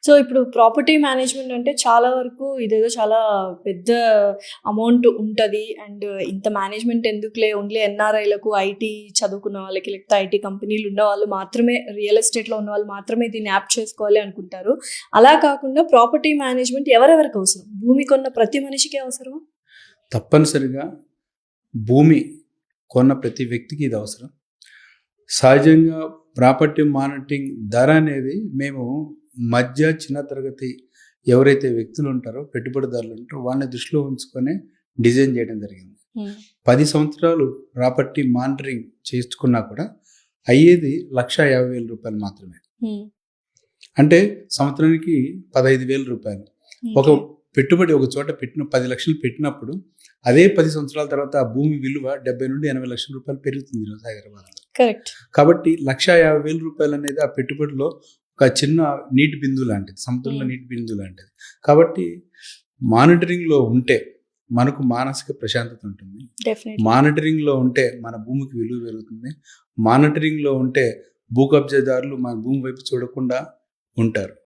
So, ఇప్పుడు property management అంటే చాలా వరకు ఇదేదో చాలా పెద్ద అమౌంట్ ఉంటది. అండ్ ఇంత మేనేజ్‌మెంట్ ఎందుకులే ఓన్లీ ఎన్ఆర్ఐలకు, ఐటీ చదువుకున్న వాళ్ళకి లేకపోతే ఐటీ కంపెనీలు ఉన్నవాళ్ళు మాత్రమే రియల్ ఎస్టేట్‌లో ఉన్నవాళ్ళు మాత్రమే దీన్ని యాప్ చేసుకోవాలి అనుకుంటారు. అలా కాకుండా ప్రాపర్టీ మేనేజ్‌మెంట్ ఎవరెవరికి అవసరం? భూమి కొన్న ప్రతి మనిషికి అవసరమా? తప్పనిసరిగా భూమి కొన్న ప్రతి వ్యక్తికి ఇది అవసరం. సహజంగా ప్రాపర్టీ మానిటరింగ్ ధర అనేది మేము చిన్న తరగతి ఎవరైతే వ్యక్తులు ఉంటారో, పెట్టుబడిదారులు ఉంటారో వాళ్ళని దృష్టిలో ఉంచుకొని డిజైన్ చేయడం జరిగింది. 10 సంవత్సరాలు ప్రాపర్టీ మానిటరింగ్ చేసుకున్నా కూడా అయ్యేది ₹1,50,000 మాత్రమే. అంటే సంవత్సరానికి ₹15,000. ఒక పెట్టుబడి ఒక చోట పెట్టిన 10 లక్షలు పెట్టినప్పుడు అదే 10 సంవత్సరాల తర్వాత ఆ భూమి విలువ 70 నుండి 80 లక్షల రూపాయలు పెరుగుతుంది ఈరోజు హైదరాబాద్లో. కరెక్ట్. కాబట్టి ₹1,50,000 అనేది ఆ పెట్టుబడిలో ఒక చిన్న నీటి బిందువు లాంటిది, సముద్రంలో నీటి బిందువు లాంటిది. కాబట్టి మానిటరింగ్లో ఉంటే మనకు మానసిక ప్రశాంతత ఉంటుంది. మానిటరింగ్లో ఉంటే మన భూమికి విలువ పెరుగుతుంది. మానిటరింగ్లో ఉంటే భూ కబ్జాదారులు మన భూమి వైపు చూడకుండా ఉంటారు.